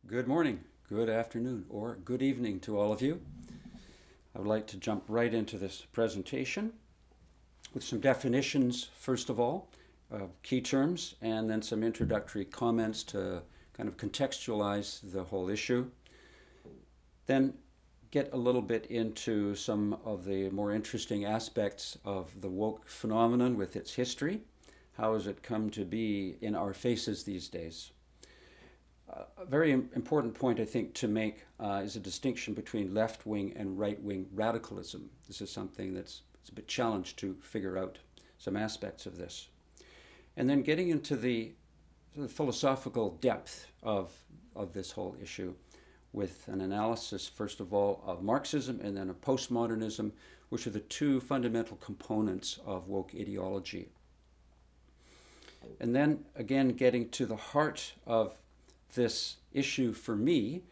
Good morning, good afternoon, or good evening to all of you. I would like to jump right into this presentation with some definitions, first of all, key terms, and then some introductory comments to kind of contextualize the whole issue. Then get a little bit into some of the more interesting aspects of the woke phenomenon with its history. How has it come to be in our faces these days? A very important point, I think, to make is a distinction between left-wing and right-wing radicalism. This is something that's a bit challenged to figure out some aspects of this. And then getting into the philosophical depth of this whole issue with an analysis, first of all, of Marxism and then of postmodernism, which are the two fundamental components of woke ideology. And then, again, getting to the heart of this issue for me,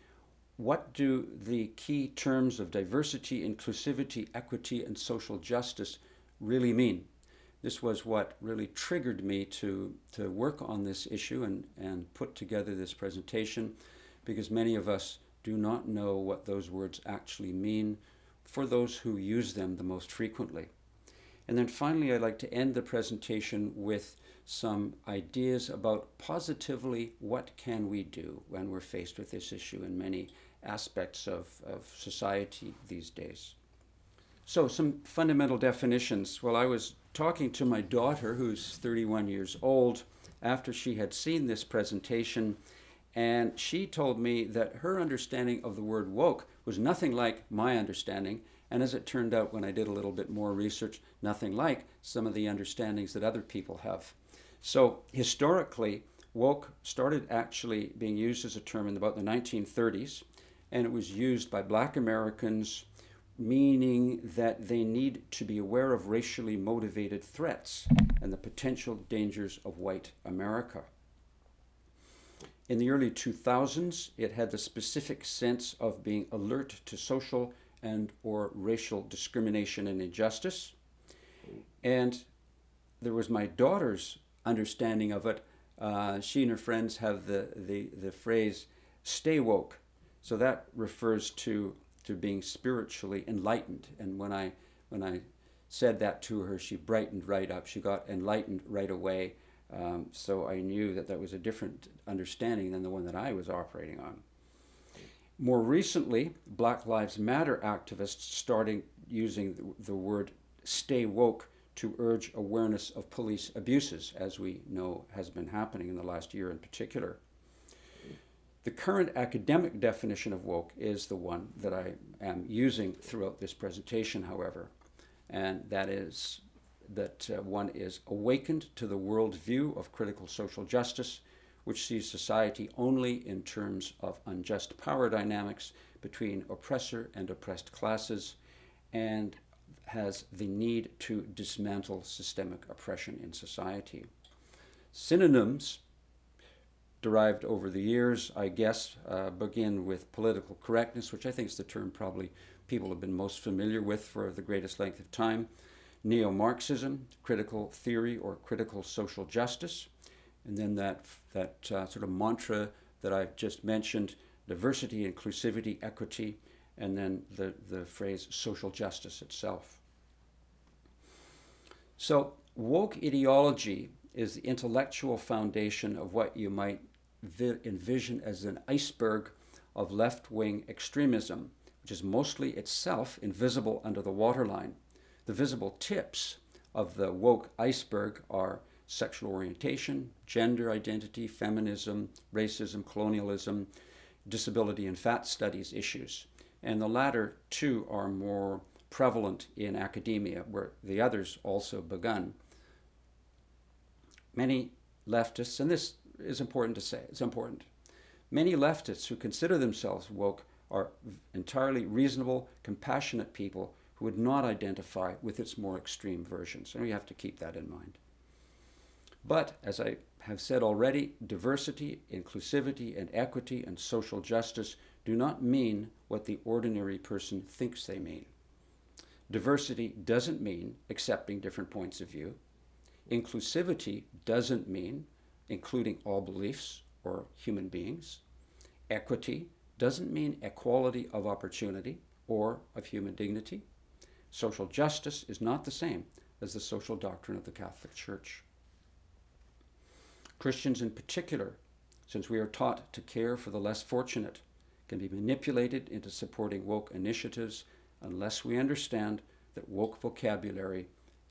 what do the key terms of diversity, inclusivity, equity, and social justice really mean? This was what really triggered me to work on this issue and put together this presentation, because many of us do not know what those words actually mean for those who use them the most frequently. And then finally, I'd like to end the presentation with some ideas about positively what can we do when we're faced with this issue in many aspects of society these days. So some fundamental definitions. Well, I was talking to my daughter, who's 31 years old, after she had seen this presentation, and she told me that her understanding of the word woke was nothing like my understanding, and as it turned out when I did a little bit more research, nothing like some of the understandings that other people have. So historically, woke started actually being used as a term in about the 1930s, and it was used by Black Americans, meaning that they need to be aware of racially motivated threats and the potential dangers of white America. In the early 2000s, it had the specific sense of being alert to social and or racial discrimination and injustice. And there was my daughter's understanding of it. She and her friends have the phrase "stay woke," so that refers to being spiritually enlightened. And when I said that to her, she brightened right up. She got enlightened right away. So I knew that was a different understanding than the one that I was operating on. More recently, Black Lives Matter activists started using the word "stay woke" to urge awareness of police abuses, as we know has been happening in the last year in particular. The current academic definition of woke is the one that I am using throughout this presentation, however, and that is that one is awakened to the worldview of critical social justice, which sees society only in terms of unjust power dynamics between oppressor and oppressed classes, and has the need to dismantle systemic oppression in society. Synonyms derived over the years, I guess, begin with political correctness, which I think is the term probably people have been most familiar with for the greatest length of time. Neo-Marxism, critical theory or critical social justice, and then that sort of mantra that I've just mentioned, diversity, inclusivity, equity, and then the phrase social justice itself. So woke ideology is the intellectual foundation of what you might envision as an iceberg of left-wing extremism, which is mostly itself invisible under the waterline. The visible tips of the woke iceberg are sexual orientation, gender identity, feminism, racism, colonialism, disability and fat studies issues. And the latter two are more prevalent in academia, where the others also begun. Many leftists, and this is important to say, it's important, many leftists who consider themselves woke are entirely reasonable, compassionate people who would not identify with its more extreme versions. And we have to keep that in mind. But, as I have said already, diversity, inclusivity, and equity and social justice do not mean what the ordinary person thinks they mean. Diversity doesn't mean accepting different points of view. Inclusivity doesn't mean including all beliefs or human beings. Equity doesn't mean equality of opportunity or of human dignity. Social justice is not the same as the social doctrine of the Catholic Church. Christians in particular, since we are taught to care for the less fortunate, can be manipulated into supporting woke initiatives unless we understand that woke vocabulary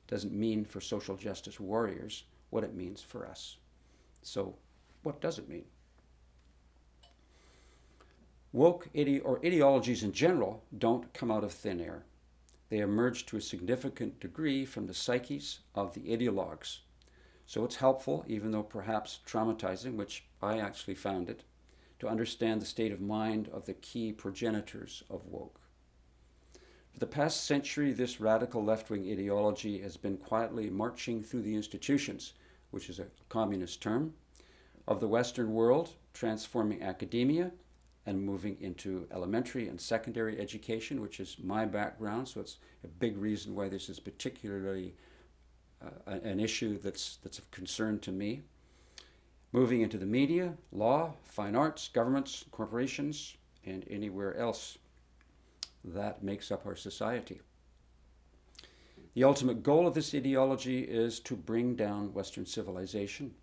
doesn't mean for social justice warriors what it means for us. So, what does it mean? Woke ideologies in general don't come out of thin air. They emerge to a significant degree from the psyches of the ideologues. So it's helpful, even though perhaps traumatizing, which I actually found it, to understand the state of mind of the key progenitors of woke. For the past century, this radical left-wing ideology has been quietly marching through the institutions, which is a communist term, of the Western world, transforming academia and moving into elementary and secondary education, which is my background, so it's a big reason why this is particularly an issue that's of concern to me. Moving into the media, law, fine arts, governments, corporations, and anywhere else that makes up our society. The ultimate goal of this ideology is to bring down Western civilization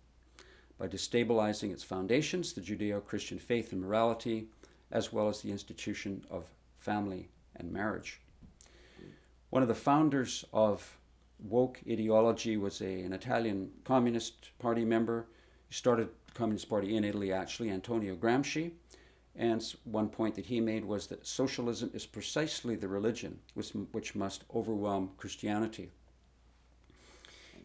by destabilizing its foundations, the Judeo-Christian faith and morality, as well as the institution of family and marriage. One of the founders of woke ideology was an Italian Communist Party member. He started the Communist Party in Italy, actually, Antonio Gramsci. And one point that he made was that socialism is precisely the religion which must overwhelm Christianity.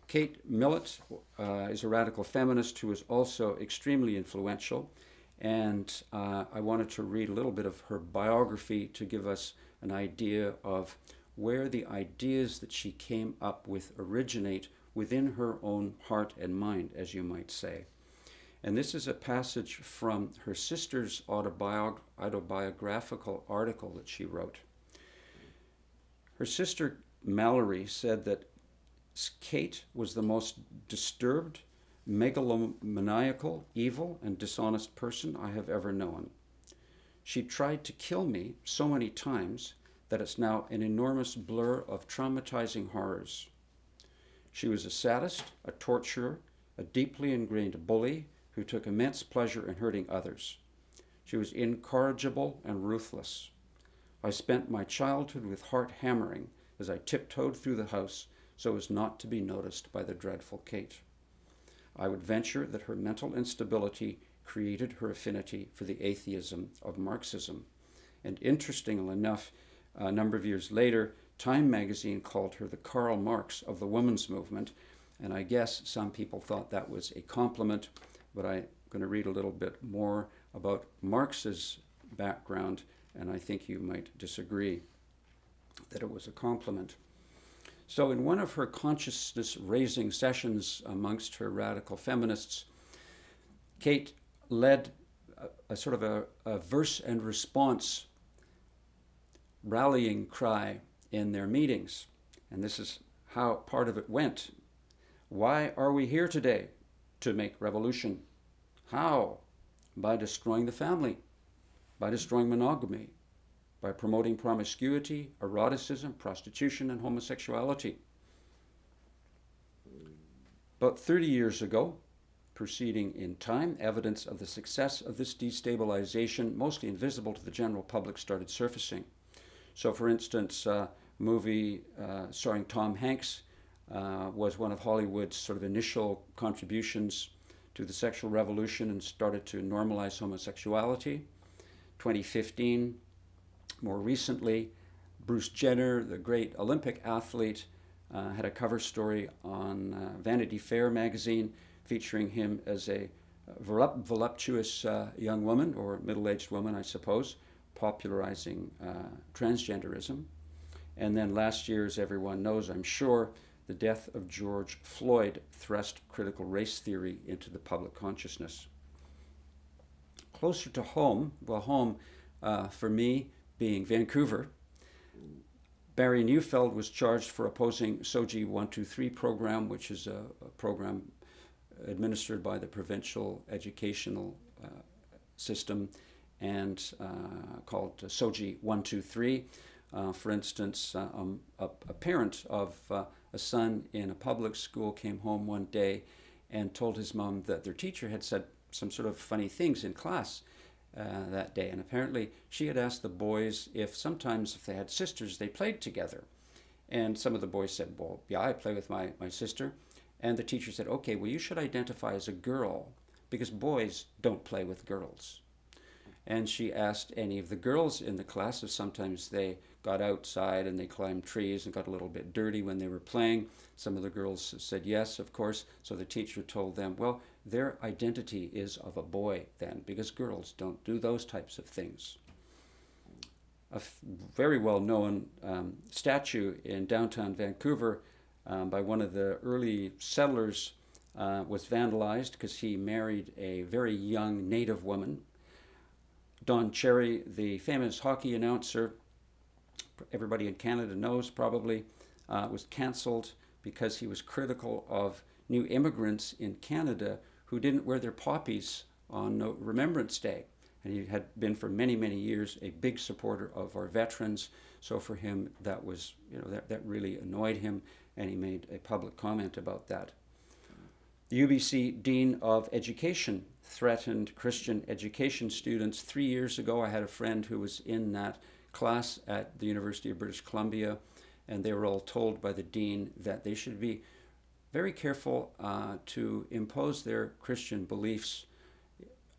Kate Millett is a radical feminist who is also extremely influential, and I wanted to read a little bit of her biography to give us an idea of where the ideas that she came up with originate within her own heart and mind, as you might say. And this is a passage from her sister's autobiographical article that she wrote. Her sister Mallory said that Kate was the most disturbed, megalomaniacal, evil, and dishonest person I have ever known. She tried to kill me so many times that it's now an enormous blur of traumatizing horrors. She was a sadist, a torturer, a deeply ingrained bully who took immense pleasure in hurting others. She was incorrigible and ruthless. I spent my childhood with heart hammering as I tiptoed through the house so as not to be noticed by the dreadful Kate. I would venture that her mental instability created her affinity for the atheism of Marxism. And interestingly enough, a number of years later, Time magazine called her the Karl Marx of the women's movement, and I guess some people thought that was a compliment, but I'm going to read a little bit more about Marx's background, and I think you might disagree that it was a compliment. So in one of her consciousness-raising sessions amongst her radical feminists, Kate led a sort of a verse and response rallying cry in their meetings. And this is how part of it went. Why are we here today? To make revolution. How? By destroying the family, by destroying monogamy, by promoting promiscuity, eroticism, prostitution, and homosexuality. About 30 years ago, proceeding in time, evidence of the success of this destabilization, mostly invisible to the general public, started surfacing. So, for instance, a movie starring Tom Hanks was one of Hollywood's sort of initial contributions to the sexual revolution and started to normalize homosexuality. 2015, more recently, Bruce Jenner, the great Olympic athlete, had a cover story on Vanity Fair magazine featuring him as a voluptuous young woman, or middle-aged woman, I suppose, popularizing transgenderism. And then last year, as everyone knows, I'm sure, the death of George Floyd thrust critical race theory into the public consciousness. Closer to home, well, home for me being Vancouver, Barry Neufeld was charged for opposing SOGI 123 program, which is a program administered by the provincial educational system and called Soji 123. For instance, a parent of a son in a public school came home one day and told his mom that their teacher had said some sort of funny things in class that day. And apparently she had asked the boys if sometimes if they had sisters, they played together. And some of the boys said, well, yeah, I play with my sister. And the teacher said, okay, well, you should identify as a girl because boys don't play with girls. And she asked any of the girls in the class if sometimes they got outside and they climbed trees and got a little bit dirty when they were playing. Some of the girls said yes, of course. So the teacher told them, well, their identity is of a boy then, because girls don't do those types of things. A very well-known statue in downtown Vancouver by one of the early settlers was vandalized because he married a very young native woman. Don Cherry, the famous hockey announcer, everybody in Canada knows probably, was cancelled because he was critical of new immigrants in Canada who didn't wear their poppies on Remembrance Day. And he had been for many, many years a big supporter of our veterans. So for him, that was, that really annoyed him, and he made a public comment about that. The UBC Dean of Education threatened Christian education students. 3 years ago, I had a friend who was in that class at the University of British Columbia, and they were all told by the dean that they should be very careful to impose their Christian beliefs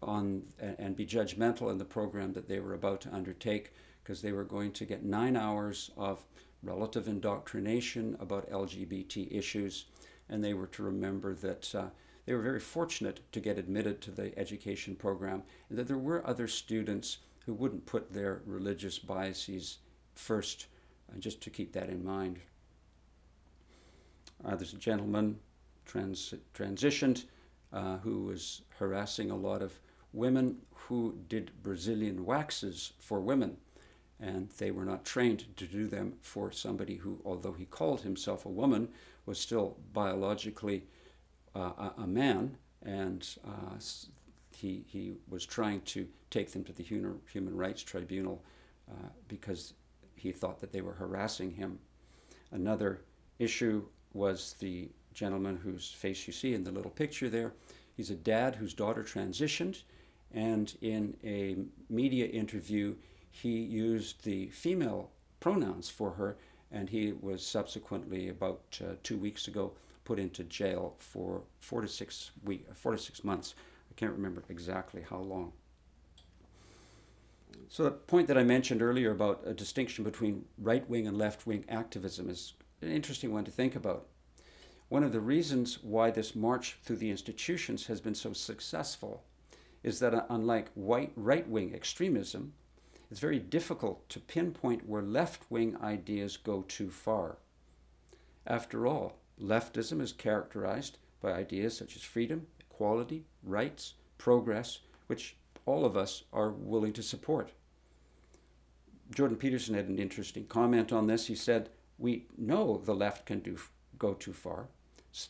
on and be judgmental in the program that they were about to undertake, because they were going to get 9 hours of relative indoctrination about LGBT issues, and they were to remember that they were very fortunate to get admitted to the education program, and that there were other students who wouldn't put their religious biases first, just to keep that in mind. There's a gentleman transitioned who was harassing a lot of women who did Brazilian waxes for women, and they were not trained to do them for somebody who, although he called himself a woman, was still biologically a man, and he was trying to take them to the Human Rights Tribunal because he thought that they were harassing him. Another issue was the gentleman whose face you see in the little picture there. He's a dad whose daughter transitioned, and in a media interview, he used the female pronouns for her, and he was subsequently, about 2 weeks ago, put into jail for 4 to 6 months. I can't remember exactly how long. So the point that I mentioned earlier about a distinction between right-wing and left-wing activism is an interesting one to think about. One of the reasons why this march through the institutions has been so successful is that unlike right-wing extremism, it's very difficult to pinpoint where left-wing ideas go too far. After all, leftism is characterized by ideas such as freedom, equality, rights, progress, which all of us are willing to support. Jordan Peterson had an interesting comment on this. He said, we know the left can go too far.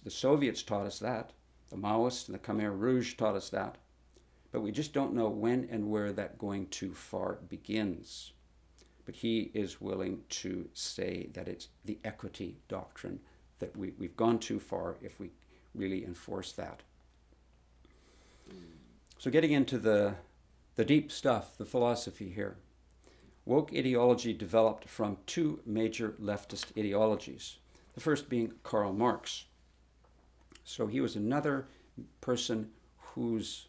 The Soviets taught us that. The Maoists and the Khmer Rouge taught us that. But we just don't know when and where that going too far begins. But he is willing to say that it's the equity doctrine, that we've gone too far if we really enforce that. So getting into the deep stuff, the philosophy here. Woke ideology developed from two major leftist ideologies. The first being Karl Marx. So he was another person whose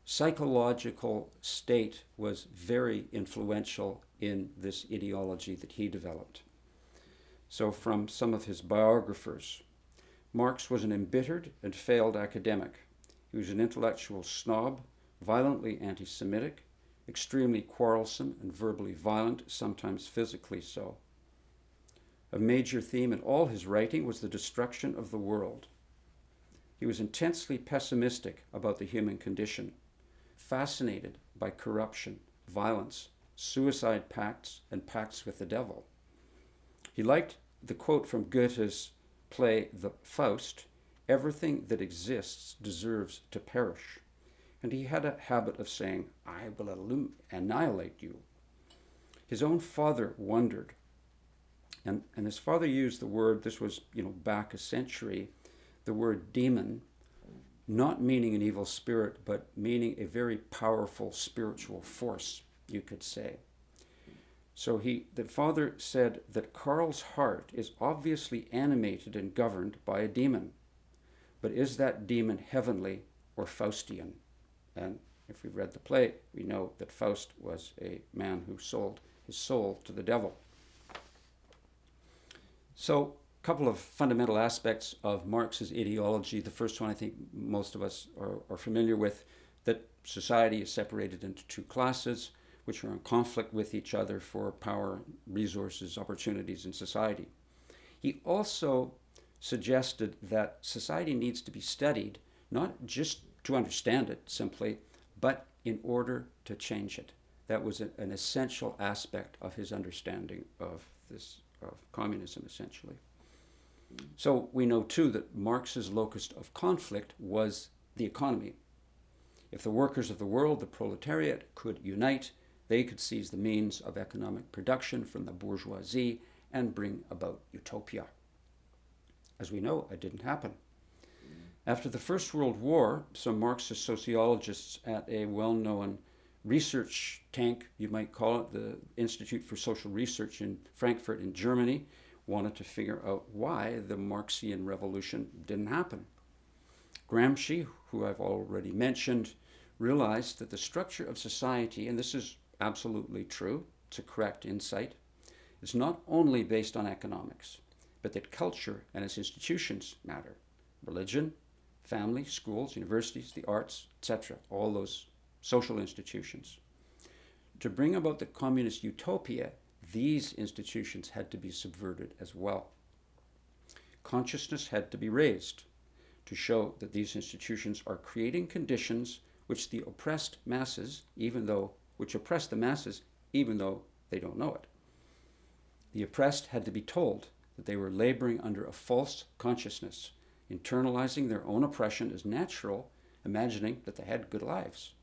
psychological state was very influential in this ideology that he developed. So from some of his biographers, Marx was an embittered and failed academic. He was an intellectual snob, violently anti-Semitic, extremely quarrelsome and verbally violent, sometimes physically so. A major theme in all his writing was the destruction of the world. He was intensely pessimistic about the human condition, fascinated by corruption, violence, suicide pacts, and pacts with the devil. He liked the quote from Goethe's play The Faust, "Everything that exists deserves to perish." and he had a habit of saying, "I will annihilate you." His own father wondered, and his father used the word, this was, back a century, the word demon, not meaning an evil spirit, but meaning a very powerful spiritual force, you could say. So the father said that Carl's heart is obviously animated and governed by a demon. But is that demon heavenly or Faustian? And if we've read the play, we know that Faust was a man who sold his soul to the devil. So a couple of fundamental aspects of Marx's ideology. The first one I think most of us are familiar with, that society is separated into two classes, which are in conflict with each other for power, resources, opportunities in society. He also suggested that society needs to be studied, not just to understand it simply, but in order to change it. That was an essential aspect of his understanding of communism, essentially. So we know too that Marx's locus of conflict was the economy. If the workers of the world, the proletariat, could unite, they could seize the means of economic production from the bourgeoisie and bring about utopia. As we know, it didn't happen. After the First World War, some Marxist sociologists at a well-known research tank, you might call it, the Institute for Social Research in Frankfurt in Germany, wanted to figure out why the Marxian revolution didn't happen. Gramsci, who I've already mentioned, realized that the structure of society, and this is absolutely true, it's a correct insight, is not only based on economics, but that culture and its institutions matter. Religion, family, schools, universities, the arts, etc., all those social institutions. To bring about the communist utopia, these institutions had to be subverted as well. Consciousness had to be raised to show that these institutions are creating conditions which oppress the masses, even though they don't know it. The oppressed had to be told that they were laboring under a false consciousness, internalizing their own oppression as natural, imagining that they had good lives.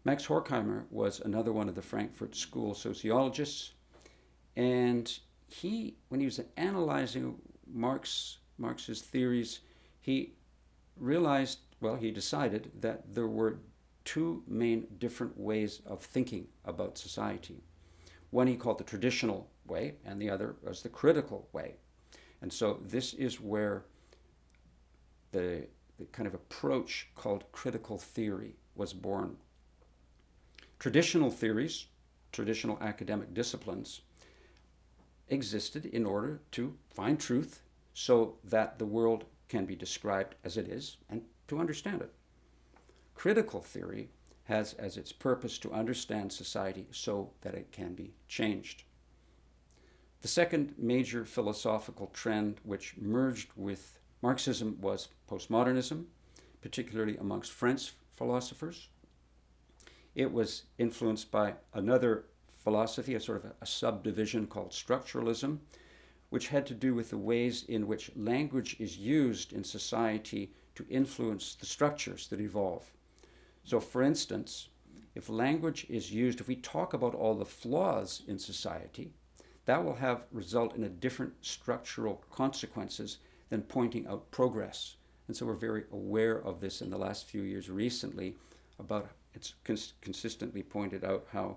Max Horkheimer was another one of the Frankfurt School sociologists, and when he was analyzing Marx's theories, he decided that there were two main different ways of thinking about society. One he called the traditional way, and the other was the critical way. And so this is where the kind of approach called critical theory was born. Traditional theories, traditional academic disciplines, existed in order to find truth so that the world can be described as it is and to understand it. Critical theory has as its purpose to understand society so that it can be changed. The second major philosophical trend which merged with Marxism was postmodernism, particularly amongst French philosophers. It was influenced by another philosophy, a sort of a subdivision called structuralism, which had to do with the ways in which language is used in society to influence the structures that evolve. So, for instance, if language is used, if we talk about all the flaws in society, that will result in a different structural consequences than pointing out progress. And so we're very aware of this in the last few years recently, about it's consistently pointed out how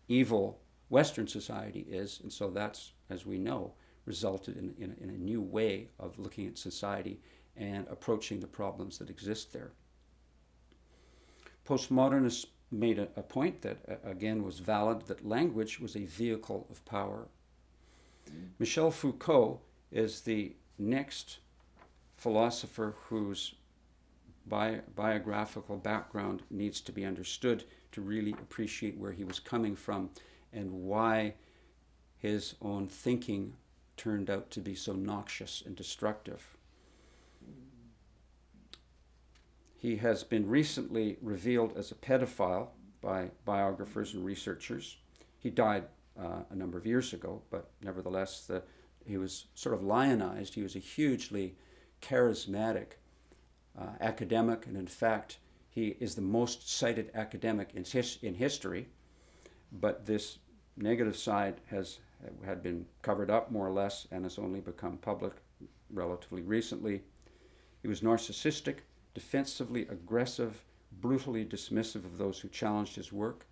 evil Western society is, and so that's, as we know, resulted in a new way of looking at society and approaching the problems that exist there. Postmodernists made a point that, again, was valid, that language was a vehicle of power. Michel Foucault is the next philosopher whose biographical background needs to be understood to really appreciate where he was coming from and why his own thinking turned out to be so noxious and destructive. He has been recently revealed as a pedophile by biographers and researchers. He died a number of years ago, but nevertheless, he was sort of lionized. He was a hugely charismatic academic, and in fact, He is the most cited academic in history, but this negative side had been covered up more or less and has only become public relatively recently. He was narcissistic, defensively aggressive, brutally dismissive of those who challenged his work.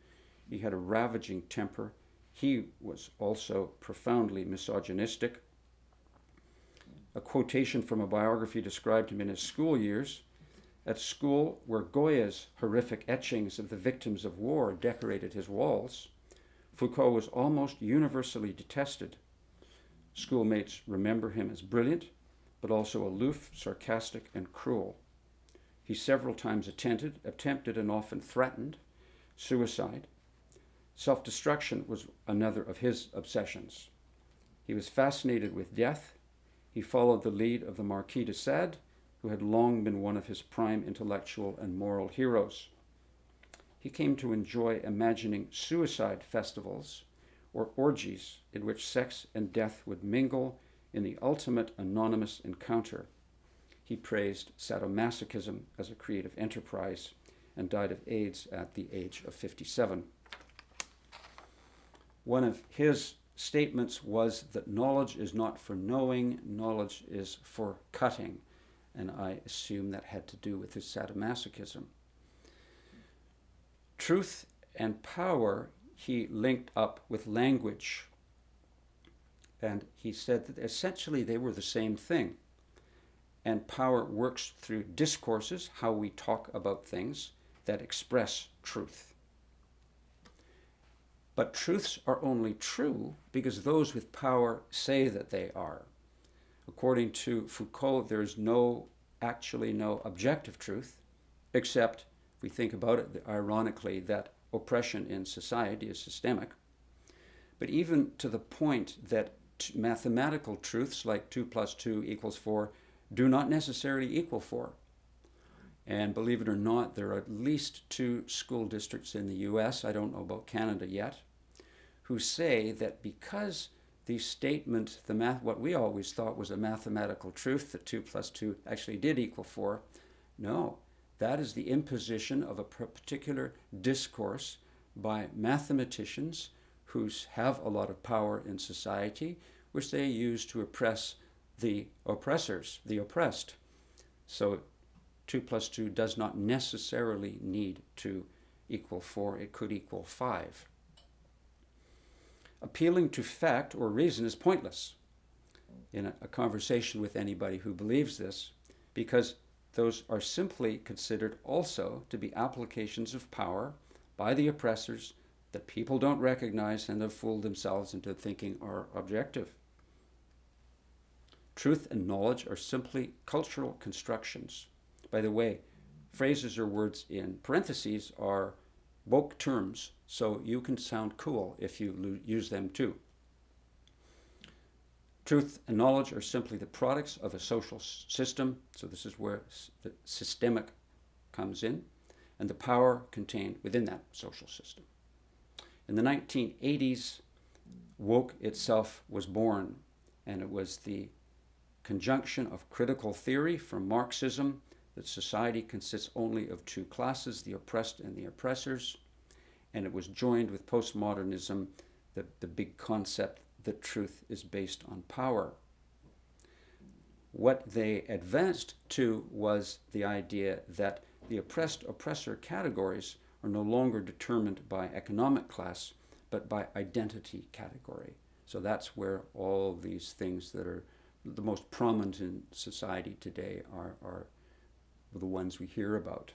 He had a ravaging temper. He was also profoundly misogynistic. A quotation from a biography described him in his school years. At school, where Goya's horrific etchings of the victims of war decorated his walls, Foucault was almost universally detested. Schoolmates remember him as brilliant, but also aloof, sarcastic, and cruel. He several times attempted and often threatened suicide. Self-destruction was another of his obsessions. He was fascinated with death. He followed the lead of the Marquis de Sade, who had long been one of his prime intellectual and moral heroes. He came to enjoy imagining suicide festivals or orgies in which sex and death would mingle in the ultimate anonymous encounter. He praised sadomasochism as a creative enterprise and died of AIDS at the age of 57. One of his statements was that knowledge is not for knowing, knowledge is for cutting. And I assume that had to do with his sadomasochism. Truth and power he linked up with language. And he said that essentially they were the same thing. And power works through discourses, how we talk about things that express truth. But truths are only true because those with power say that they are. According to Foucault, there is actually no objective truth, except, if we think about it, ironically, that oppression in society is systemic. But even to the point that mathematical truths like 2 + 2 = 4 do not necessarily equal 4. And believe it or not, there are at least 2 school districts in the US, I don't know about Canada yet, who say that because the statement, what we always thought was a mathematical truth, that 2 + 2 actually did equal 4, no, that is the imposition of a particular discourse by mathematicians who have a lot of power in society, which they use to oppress the oppressors, the oppressed. So 2 + 2 does not necessarily need to equal 4, it could equal 5. Appealing to fact or reason is pointless in a conversation with anybody who believes this, because those are simply considered also to be applications of power by the oppressors that people don't recognize and have fooled themselves into thinking are objective. Truth and knowledge are simply cultural constructions. By the way, phrases or words in parentheses are woke terms, so you can sound cool if you use them too. Truth and knowledge are simply the products of a social system, so this is where the systemic comes in, and the power contained within that social system. In the 1980s, woke itself was born, and it was the conjunction of critical theory from Marxism that society consists only of 2 classes, the oppressed and the oppressors, and it was joined with postmodernism, the big concept that truth is based on power. What they advanced to was the idea that the oppressed-oppressor categories are no longer determined by economic class, but by identity category. So that's where all these things that are the most prominent in society today are the ones we hear about.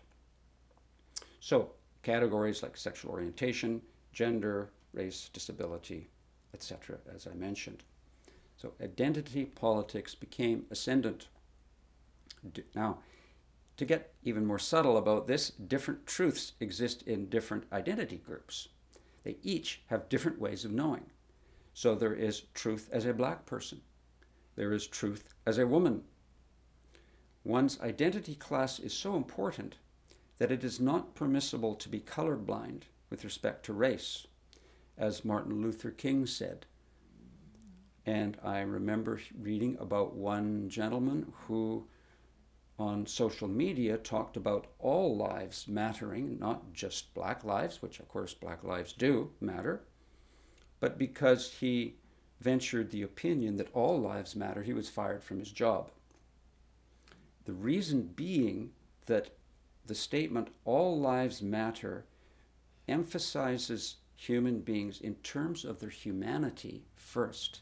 So categories like sexual orientation, gender, race, disability, etc., as I mentioned. So identity politics became ascendant. Now, to get even more subtle about this, different truths exist in different identity groups. They each have different ways of knowing. So there is truth as a black person. There is truth as a woman. One's identity class is so important that it is not permissible to be colorblind with respect to race, as Martin Luther King said. And I remember reading about one gentleman who on social media talked about all lives mattering, not just black lives, which of course black lives do matter, but because he ventured the opinion that all lives matter, he was fired from his job. The reason being that the statement, all lives matter, emphasizes human beings in terms of their humanity first,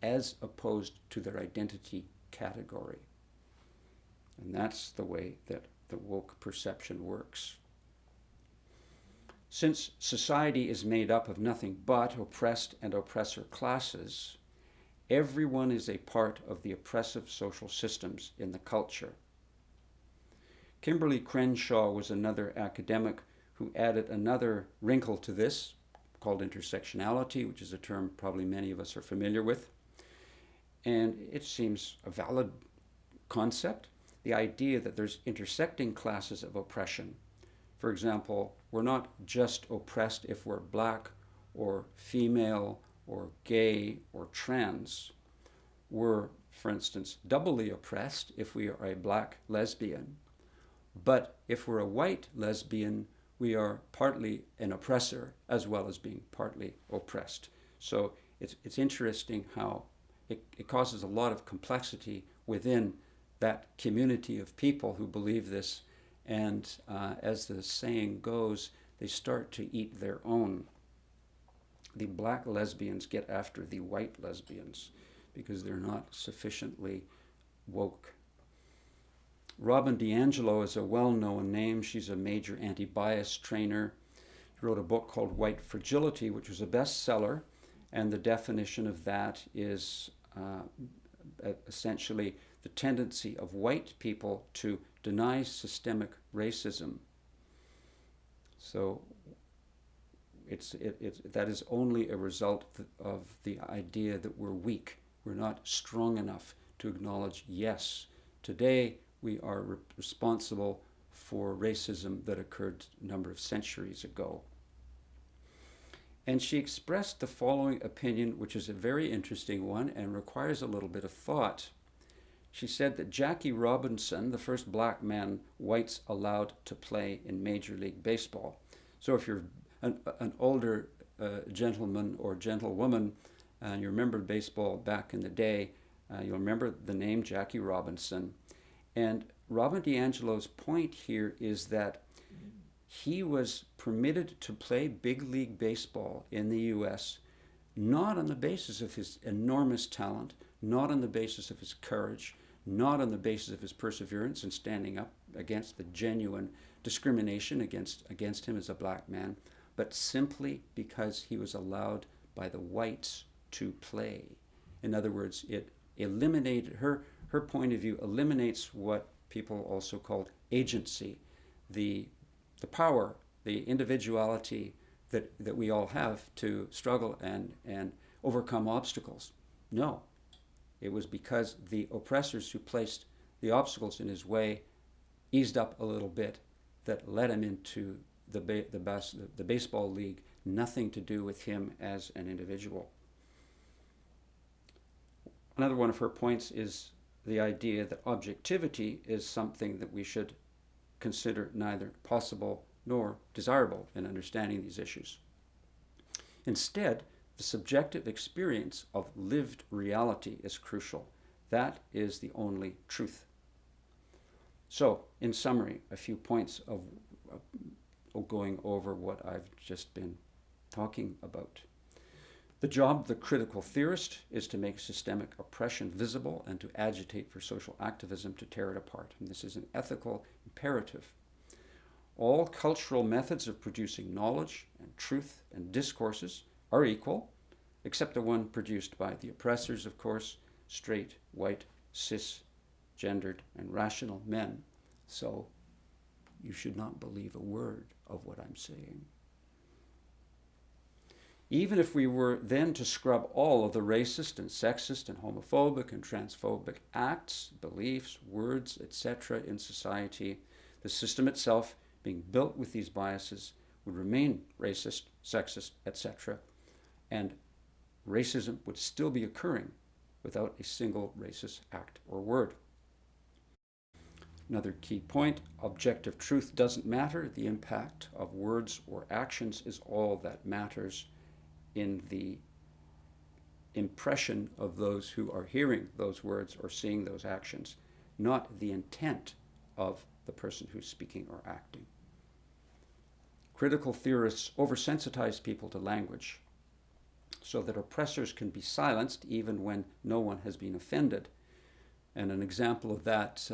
as opposed to their identity category. And that's the way that the woke perception works. Since society is made up of nothing but oppressed and oppressor classes, everyone is a part of the oppressive social systems in the culture. Kimberly Crenshaw was another academic who added another wrinkle to this, called intersectionality, which is a term probably many of us are familiar with. And it seems a valid concept, the idea that there's intersecting classes of oppression. For example, we're not just oppressed if we're black or female or gay or trans. We're, for instance, doubly oppressed if we are a black lesbian. But if we're a white lesbian, we are partly an oppressor as well as being partly oppressed. So it's interesting how it causes a lot of complexity within that community of people who believe this. And as the saying goes, they start to eat their own. The black lesbians get after the white lesbians because they're not sufficiently woke. Robin DiAngelo is a well-known name. She's a major anti-bias trainer. She wrote a book called White Fragility, which was a bestseller, and the definition of that is essentially the tendency of white people to deny systemic racism. So that is only a result of the idea that we're weak. We're not strong enough to acknowledge, yes, today we are responsible for racism that occurred a number of centuries ago. And she expressed the following opinion, which is a very interesting one and requires a little bit of thought. She said that Jackie Robinson, the first black man whites allowed to play in Major League Baseball. So if you're an older gentleman or gentlewoman and you remember baseball back in the day, you'll remember the name Jackie Robinson. And Robin DiAngelo's point here is that he was permitted to play big league baseball in the U.S. not on the basis of his enormous talent, not on the basis of his courage, not on the basis of his perseverance in standing up against the genuine discrimination against him as a black man, but simply because he was allowed by the whites to play. In other words, it eliminated her point of view eliminates what people also called agency, the power, the individuality that we all have to struggle and overcome obstacles. No, it was because the oppressors who placed the obstacles in his way eased up a little bit that led him into the baseball league, nothing to do with him as an individual. Another one of her points is the idea that objectivity is something that we should consider neither possible nor desirable in understanding these issues. Instead, the subjective experience of lived reality is crucial. That is the only truth. So, in summary, a few points of going over what I've just been talking about. The job of the critical theorist is to make systemic oppression visible and to agitate for social activism to tear it apart. And this is an ethical imperative. All cultural methods of producing knowledge and truth and discourses are equal, except the one produced by the oppressors, of course, straight, white, cisgendered, and rational men. So you should not believe a word of what I'm saying. Even if we were then to scrub all of the racist and sexist and homophobic and transphobic acts, beliefs, words, etc. in society, the system itself, being built with these biases, would remain racist, sexist, etc. And racism would still be occurring without a single racist act or word. Another key point, objective truth doesn't matter. The impact of words or actions is all that matters in the impression of those who are hearing those words or seeing those actions, not the intent of the person who's speaking or acting. Critical theorists oversensitize people to language so that oppressors can be silenced even when no one has been offended. And an example of that,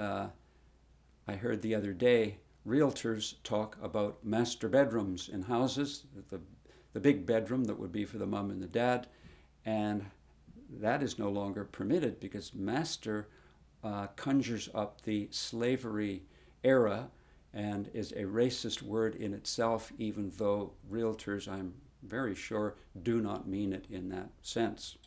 I heard the other day, realtors talk about master bedrooms in houses, the big bedroom that would be for the mom and the dad, and that is no longer permitted because master conjures up the slavery era and is a racist word in itself, even though realtors, I'm very sure, do not mean it in that sense.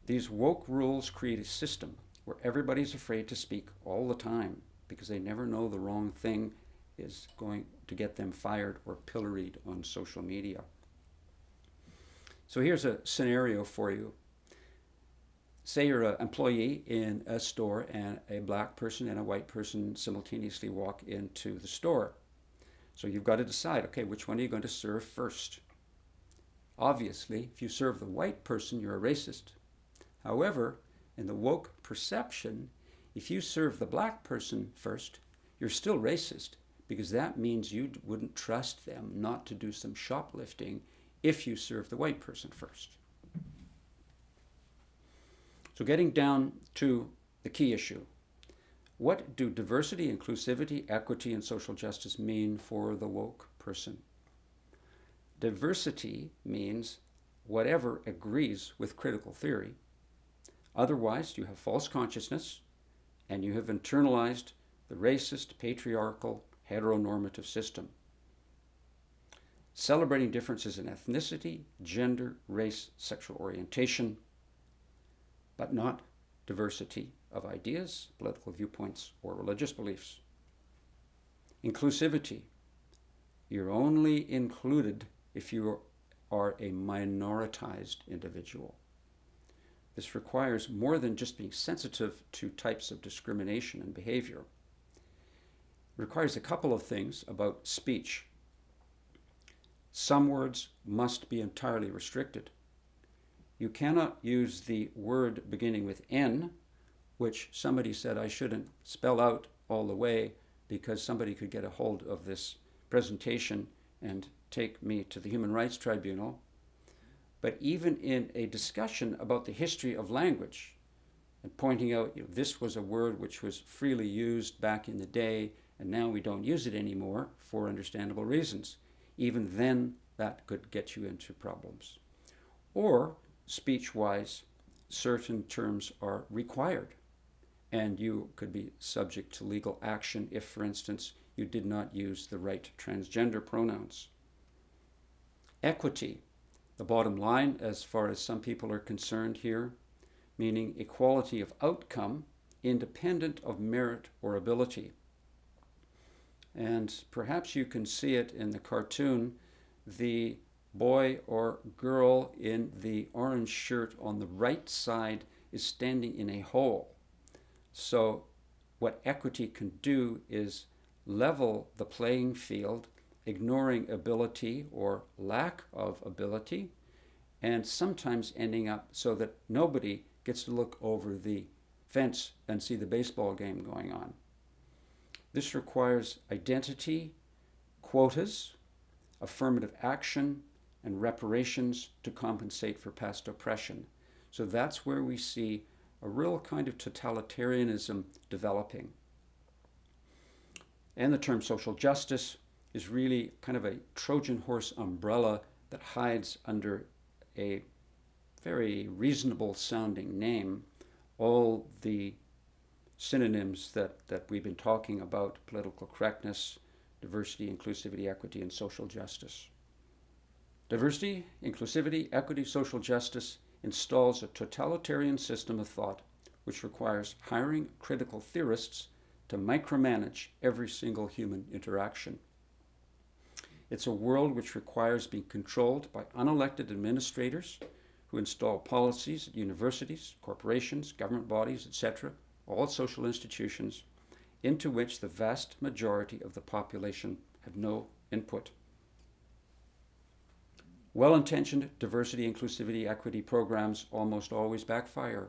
These woke rules create a system where everybody's afraid to speak all the time because they never know the wrong thing is going to get them fired or pilloried on social media. So here's a scenario for you. Say you're an employee in a store and a black person and a white person simultaneously walk into the store. So you've got to decide, okay, which one are you going to serve first? Obviously, if you serve the white person, you're a racist. However, in the woke perception, if you serve the black person first, you're still racist because that means you wouldn't trust them not to do some shoplifting if you serve the white person first. So getting down to the key issue, what do diversity, inclusivity, equity, and social justice mean for the woke person? Diversity means whatever agrees with critical theory. Otherwise, you have false consciousness and you have internalized the racist, patriarchal, heteronormative system. Celebrating differences in ethnicity, gender, race, sexual orientation, but not diversity of ideas, political viewpoints, or religious beliefs. Inclusivity. You're only included if you are a minoritized individual. This requires more than just being sensitive to types of discrimination and behavior. It requires a couple of things about speech. Some words must be entirely restricted. You cannot use the word beginning with N, which somebody said I shouldn't spell out all the way because somebody could get a hold of this presentation and take me to the Human Rights Tribunal. But even in a discussion about the history of language and pointing out this was a word which was freely used back in the day and now we don't use it anymore for understandable reasons, even then that could get you into problems. Or speech-wise, certain terms are required and you could be subject to legal action if, for instance, you did not use the right transgender pronouns. Equity, the bottom line as far as some people are concerned here, meaning equality of outcome independent of merit or ability. And perhaps you can see it in the cartoon, the boy or girl in the orange shirt on the right side is standing in a hole. So what equity can do is level the playing field, ignoring ability or lack of ability, and sometimes ending up so that nobody gets to look over the fence and see the baseball game going on. This requires identity, quotas, affirmative action, and reparations to compensate for past oppression. So that's where we see a real kind of totalitarianism developing. And the term social justice is really kind of a Trojan horse umbrella that hides under a very reasonable sounding name all the synonyms that we've been talking about: political correctness, diversity, inclusivity, equity, and social justice. Diversity, inclusivity, equity, social justice installs a totalitarian system of thought which requires hiring critical theorists to micromanage every single human interaction. It's a world which requires being controlled by unelected administrators who install policies at universities, corporations, government bodies, etc., all social institutions, into which the vast majority of the population have no input. Well-intentioned diversity, inclusivity, equity programs almost always backfire.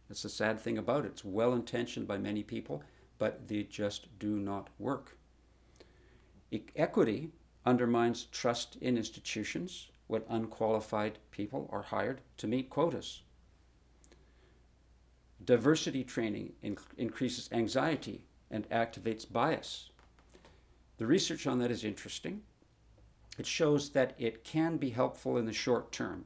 That's the sad thing about it. It's well-intentioned by many people, but they just do not work. Equity undermines trust in institutions when unqualified people are hired to meet quotas. Diversity training increases anxiety and activates bias. The research on that is interesting. It shows that it can be helpful in the short term.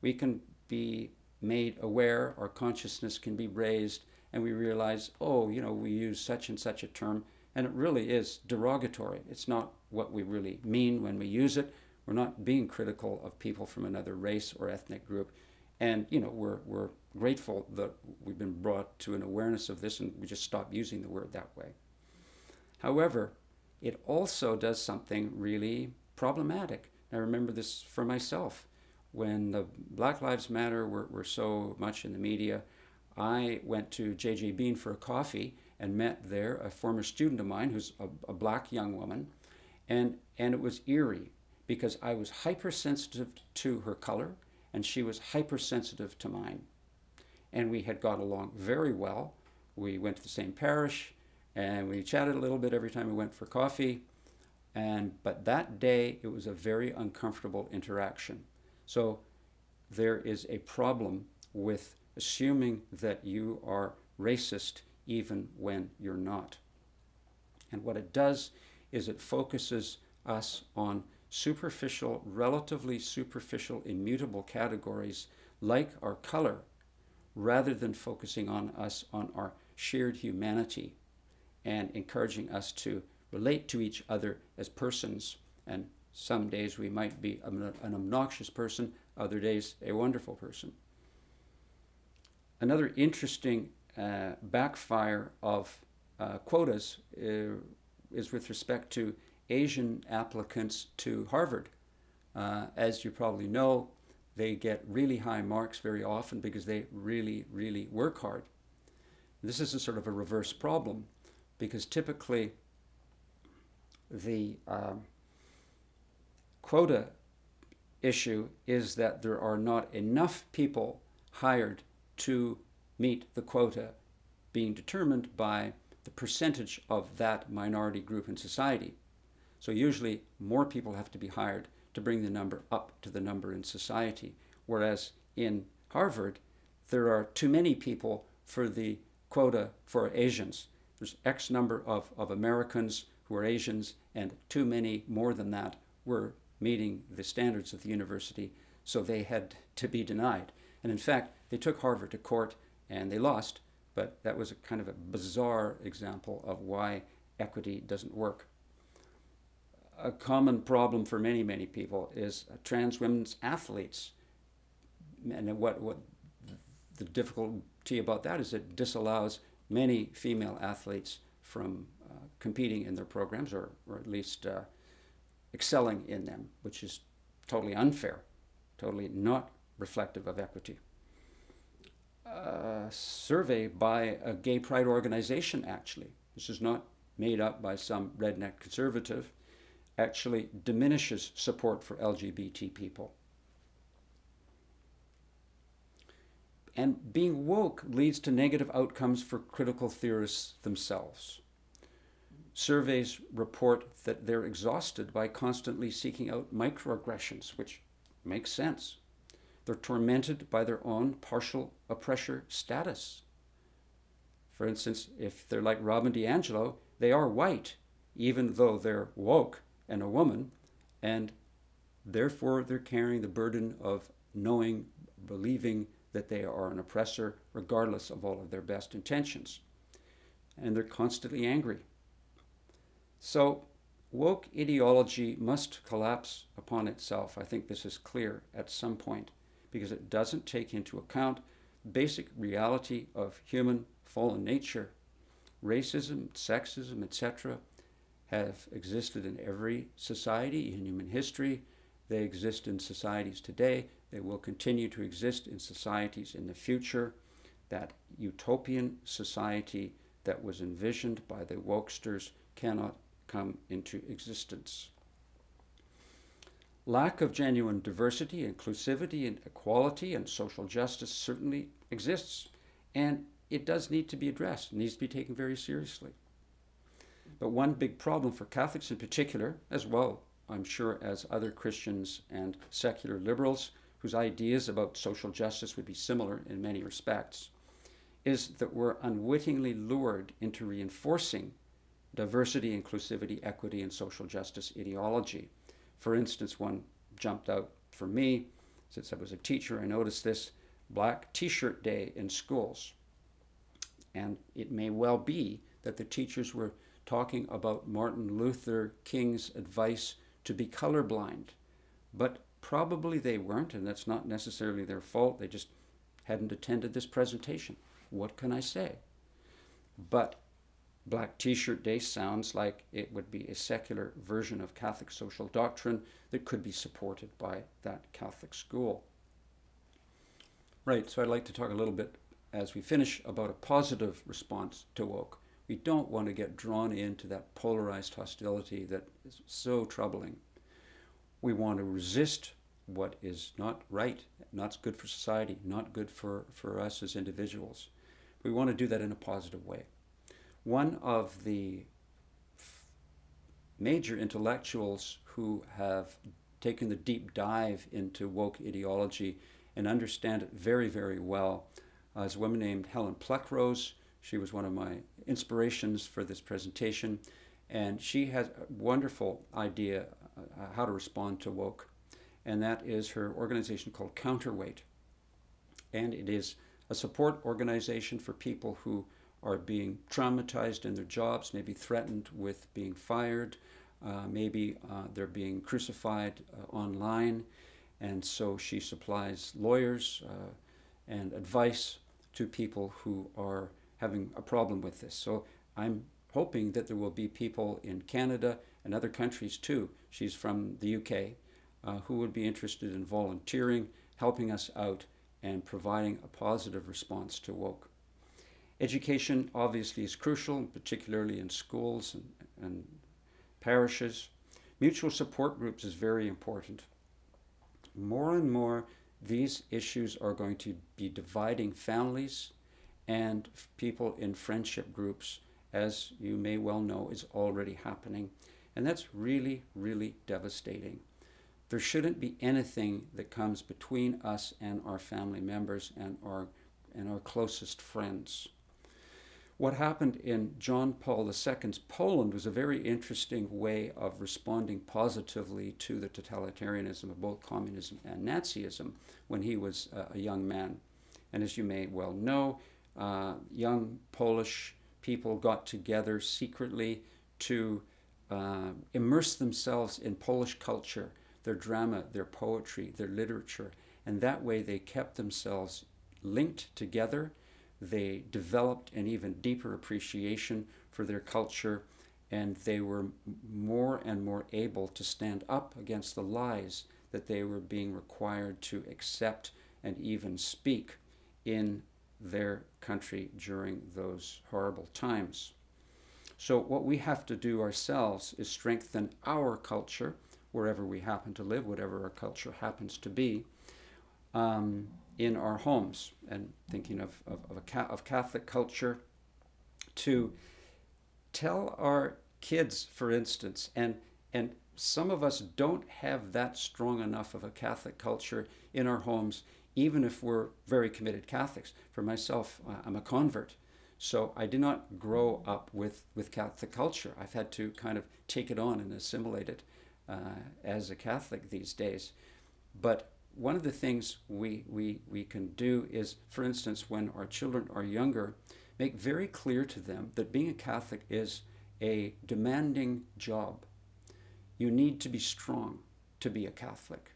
We can be made aware, our consciousness can be raised, and we realize, oh, we use such and such a term, and it really is derogatory. It's not what we really mean when we use it. We're not being critical of people from another race or ethnic group. And, we're grateful that we've been brought to an awareness of this, and we just stop using the word that way. However, it also does something really problematic. I remember this for myself. When the Black Lives Matter were so much in the media, I went to J.J. Bean for a coffee and met there a former student of mine who's a black young woman. And it was eerie because I was hypersensitive to her color and she was hypersensitive to mine. And we had got along very well. We went to the same parish and we chatted a little bit every time we went for coffee. But that day, it was a very uncomfortable interaction. So there is a problem with assuming that you are racist even when you're not. And what it does is it focuses us on superficial, relatively superficial, immutable categories like our color, rather than focusing on us on our shared humanity and encouraging us to relate to each other as persons. And some days we might be an obnoxious person, other days a wonderful person. Another interesting backfire of quotas is with respect to Asian applicants to Harvard. As you probably know, they get really high marks very often because they really, really work hard. This is a sort of a reverse problem because typically the quota issue is that there are not enough people hired to meet the quota being determined by the percentage of that minority group in society. So usually more people have to be hired to bring the number up to the number in society, whereas in Harvard there are too many people for the quota for Asians. There's X number of Americans who are Asians, and too many more than that were meeting the standards of the university, so they had to be denied. And in fact, they took Harvard to court and they lost, but that was a kind of a bizarre example of why equity doesn't work. A common problem for many, many people is trans women's athletes. And what the difficulty about that is it disallows many female athletes from competing in their programs, or at least excelling in them, which is totally unfair, totally not reflective of equity. A survey by a gay pride organization, actually, this is not made up by some redneck conservative, actually diminishes support for LGBT people. And being woke leads to negative outcomes for critical theorists themselves. Surveys report that they're exhausted by constantly seeking out microaggressions, which makes sense. They're tormented by their own partial oppressor status. For instance, if they're like Robin DiAngelo, they are white, even though they're woke and a woman, and therefore they're carrying the burden of knowing, believing that they are an oppressor, regardless of all of their best intentions. And they're constantly angry. So woke ideology must collapse upon itself. I think this is clear at some point, because it doesn't take into account basic reality of human fallen nature. Racism, sexism, etc. have existed in every society in human history. They exist in societies today. They will continue to exist in societies in the future. That utopian society that was envisioned by the wokesters cannot come into existence. Lack of genuine diversity, inclusivity, and equality and social justice certainly exists, and it does need to be addressed. It needs to be taken very seriously. But one big problem for Catholics in particular, as well, I'm sure, as other Christians and secular liberals whose ideas about social justice would be similar in many respects, is that we're unwittingly lured into reinforcing diversity, inclusivity, equity, and social justice ideology. For instance, one jumped out for me, since I was a teacher, I noticed this, Black T-shirt Day in schools. And it may well be that the teachers were talking about Martin Luther King's advice to be colorblind, but probably they weren't, and that's not necessarily their fault. They just hadn't attended this presentation. What can I say? But Black T-shirt Day sounds like it would be a secular version of Catholic social doctrine that could be supported by that Catholic school. Right, so I'd like to talk a little bit as we finish about a positive response to woke. We don't want to get drawn into that polarized hostility that is so troubling. We want to resist what is not right, not good for society, not good for us as individuals. We want to do that in a positive way. One of the major intellectuals who have taken the deep dive into woke ideology and understand it very, very well is a woman named Helen Pluckrose. She was one of my inspirations for this presentation, and she has a wonderful idea how to respond to woke, and that is her organization called Counterweight. And it is a support organization for people who are being traumatized in their jobs, maybe threatened with being fired, maybe they're being crucified online, and so she supplies lawyers and advice to people who are having a problem with this. So I'm hoping that there will be people in Canada and other countries too, she's from the UK, who would be interested in volunteering, helping us out, and providing a positive response to woke. Education obviously is crucial, particularly in schools and parishes. Mutual support groups is very important. More and more, these issues are going to be dividing families and people in friendship groups, as you may well know, is already happening. And that's really, really devastating. There shouldn't be anything that comes between us and our family members and our closest friends. What happened in John Paul II's Poland was a very interesting way of responding positively to the totalitarianism of both communism and Nazism when he was a young man. And as you may well know, young Polish people got together secretly to immerse themselves in Polish culture, their drama, their poetry, their literature, and that way they kept themselves linked together. They developed an even deeper appreciation for their culture, and they were more and more able to stand up against the lies that they were being required to accept and even speak in their country during those horrible times. So what we have to do ourselves is strengthen our culture, wherever we happen to live, whatever our culture happens to be, in our homes, and thinking of Catholic culture, to tell our kids, for instance, and some of us don't have that strong enough of a Catholic culture in our homes, even if we're very committed Catholics. For myself, I'm a convert, so I did not grow up with Catholic culture. I've had to kind of take it on and assimilate it as a Catholic these days. But one of the things we can do is, for instance, when our children are younger, make very clear to them that being a Catholic is a demanding job. You need to be strong to be a Catholic.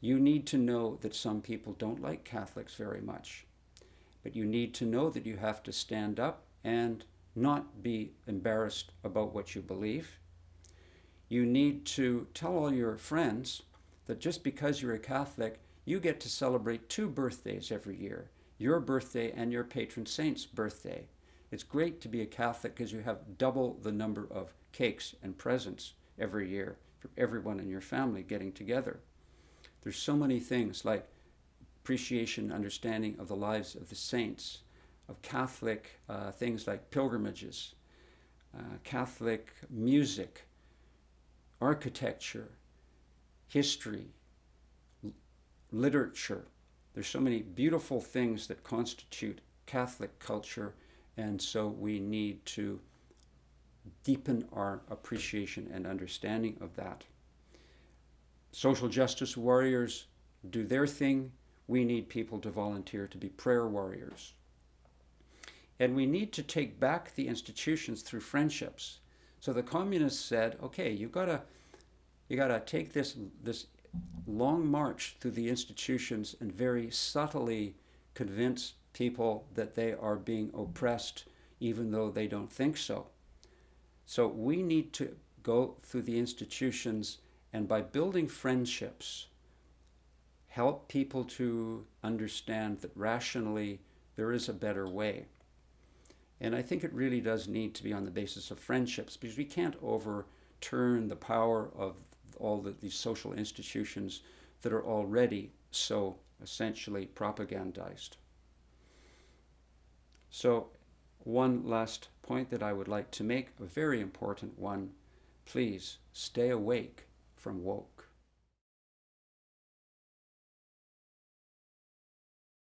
You need to know that some people don't like Catholics very much, but you need to know that you have to stand up and not be embarrassed about what you believe. You need to tell all your friends that just because you're a Catholic, you get to celebrate 2 birthdays every year, your birthday and your patron saint's birthday. It's great to be a Catholic because you have double the number of cakes and presents every year for everyone in your family getting together. There's so many things like appreciation, understanding of the lives of the saints, of Catholic things like pilgrimages, Catholic music, architecture, history, literature. There's so many beautiful things that constitute Catholic culture, and so we need to deepen our appreciation and understanding of that. Social justice warriors do their thing. We need people to volunteer to be prayer warriors. And we need to take back the institutions through friendships. So the communists said, okay, you gotta take this long march through the institutions and very subtly convince people that they are being oppressed even though they don't think so. So we need to go through the institutions and by building friendships, help people to understand that rationally there is a better way. And I think it really does need to be on the basis of friendships, because we can't overturn the power of all these social institutions that are already so essentially propagandized. So one last point that I would like to make, a very important one: please stay awake from woke.